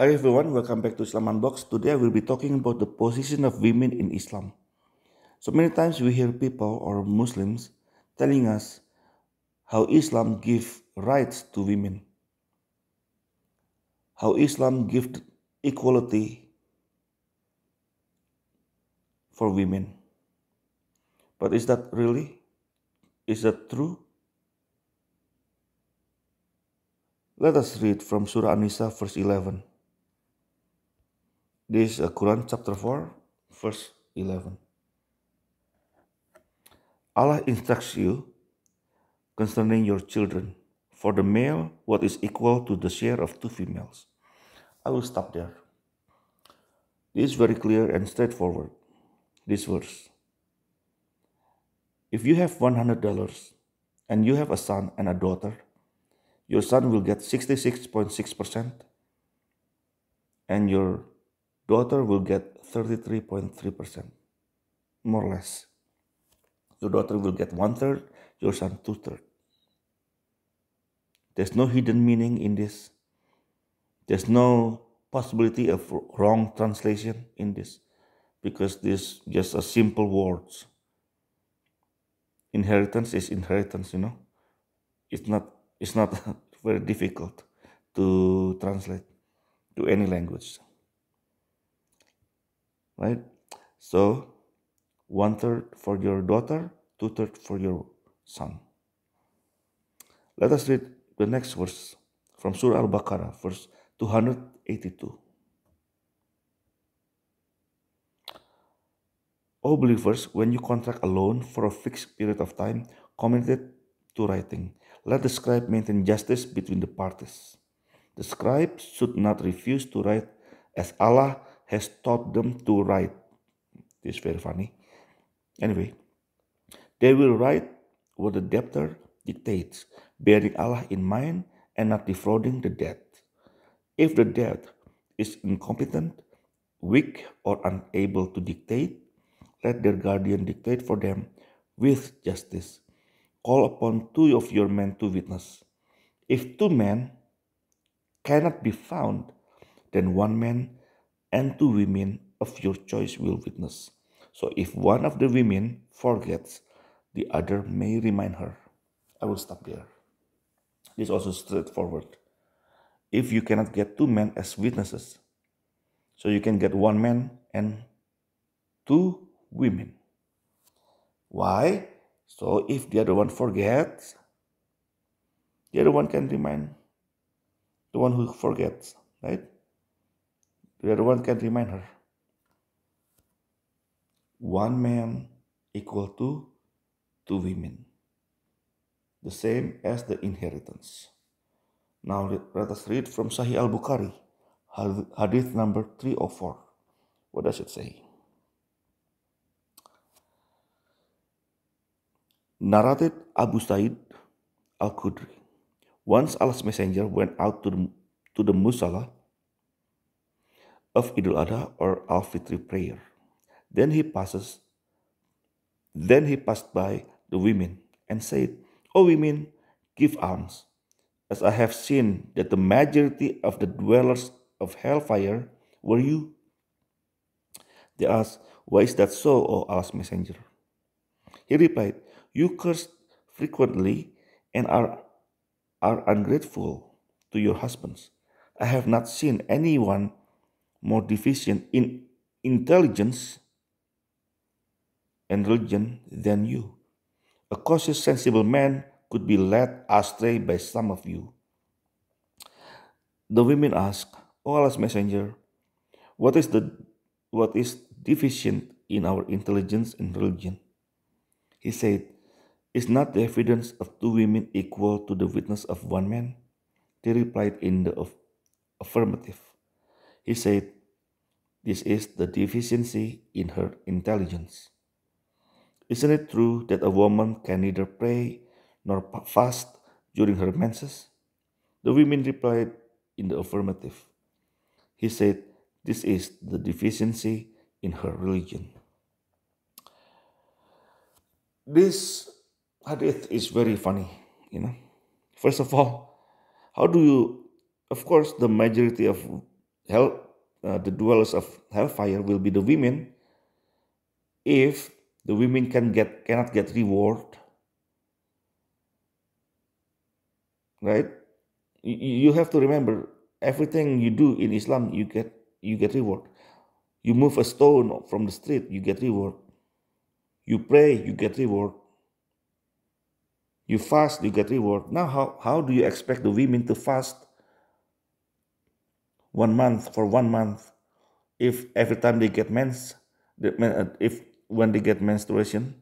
Hi everyone, welcome back to Islam Unboxed. Today I will be talking about the position of women in Islam. So many times we hear people or Muslims telling us how Islam gives rights to women, how Islam gives equality for women. But is that really? Is that true? Let us read from Surah An-Nisa verse 11. This is Quran chapter 4 verse 11. Allah instructs you concerning your children. For the male, what is equal to the share of two females. I will stop there. This is very clear and straightforward. This verse. If you have $100 and you have a son and a daughter, your son will get 66.6% and your daughter will get 33.3%, more or less. Your daughter will get 1/3, your son 2/3. There's no hidden meaning in this. There's no possibility of wrong translation in this because this just a simple words. Inheritance is inheritance, it's not very difficult to translate to any language, right? So 1/3 for your daughter, 2/3 for your son. Let us read the next verse from Surah Al-Baqarah, verse 282. O believers, when you contract a loan for a fixed period of time, commit it to writing. Let the scribe maintain justice between the parties. The scribe should not refuse to write as Allah has taught them to write. This is very funny. Anyway, they will write what the debtor dictates, bearing Allah in mind and not defrauding the debt. If the debt is incompetent, weak, or unable to dictate, let their guardian dictate for them with justice. Call upon two of your men to witness. If two men cannot be found, then one man and two women of your choice will witness. So if one of the women forgets, the other may remind her. I will stop there. This is also straightforward. If you cannot get two men as witnesses, so you can get one man and two women. Why? So if the other one forgets, the other one can remind the one who forgets, right? The other one can remind her. One man equal to two women. The same as the inheritance. Now let us read from Sahih al-Bukhari, hadith number 304. What does it say? Narrated Abu Sa'id al-Khudri. Once Allah's messenger went out to the Musalla of Idul Adha or Al-Fitri prayer. Then he passed by the women and said, O women, give alms, as I have seen that the majority of the dwellers of hellfire were you. They asked, Why is that so, O Allah's messenger? He replied, You curse frequently and are ungrateful to your husbands. I have not seen anyone more deficient in intelligence and religion than you. A cautious, sensible man could be led astray by some of you. The women asked, O Allah's messenger, what is deficient in our intelligence and religion? He said, Is not the evidence of two women equal to the witness of one man? They replied in the affirmative. He said, This is the deficiency in her intelligence. Isn't it true that a woman can neither pray nor fast during her menses? The women replied in the affirmative. He said, This is the deficiency in her religion. This hadith is very funny. First of all, how do you, of course, the majority of hell, the dwellers of hellfire will be the women if the women cannot get reward, right? You have to remember, everything you do in Islam, you get reward. You move a stone from the street, you get reward. You pray, you get reward. You fast, you get reward. Now, how do you expect the women to fast 1 month for 1 month if every time they get if when they get menstruation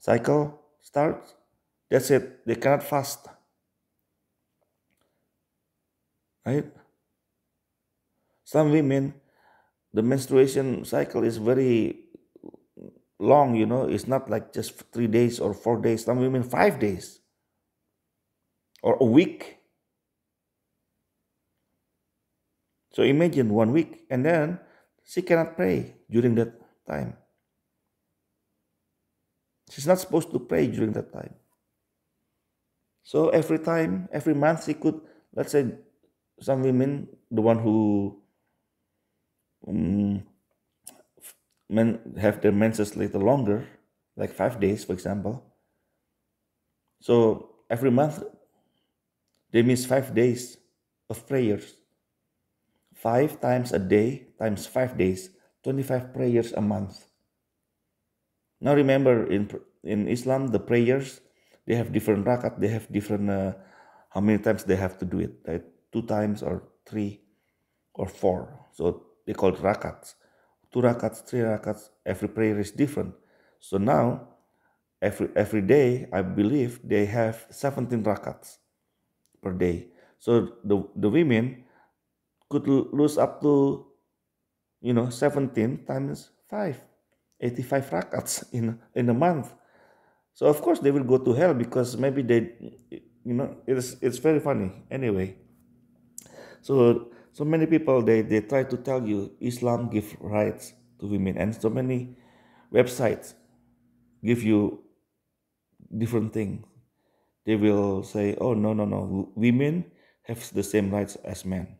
cycle starts, that's it, they cannot fast, right? Some women, the menstruation cycle is very long, it's not like just 3 days or 4 days. Some women 5 days or a week. So imagine 1 week, and then she cannot pray during that time. She's not supposed to pray during that time. So every month, she could, let's say, some women, the one who have their menses little longer, like 5 days, for example. So every month, they miss 5 days of prayers. 5 times a day times 5 days, 25 prayers a month. Now remember, in Islam, the prayers, they have different rakat, they have different, how many times they have to do it, right? 2 times or 3 or 4. So they call it rakats. 2 rakats, 3 rakats, every prayer is different. So now, every day, I believe they have 17 rakats per day. So the women could lose up to 17 times 5, 85 rakats in a month. So of course they will go to hell, because maybe it's very funny anyway. So many people, they try to tell you Islam give rights to women, and so many websites give you different things. They will say, oh, no, no, no, women have the same rights as men.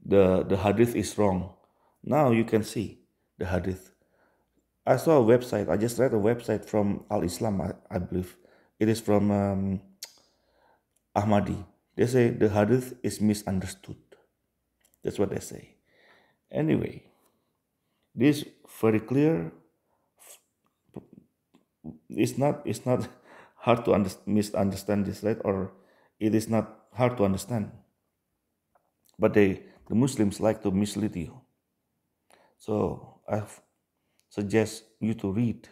The hadith is wrong. Now you can see the hadith. I saw a website, I just read a website from Al Islam, I believe. It is from Ahmadi. They say the hadith is misunderstood. That's what they say. Anyway, this very clear. It's not hard to misunderstand this, right? Or it is not hard to understand. But the Muslims like to mislead you. So I suggest you to read.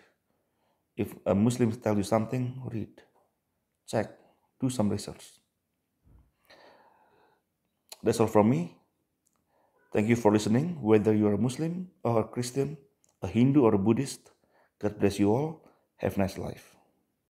If a Muslim tell you something, read, check, do some research. That's all from me. Thank you for listening. Whether you are a Muslim or a Christian, a Hindu or a Buddhist, God bless you all. Have a nice life.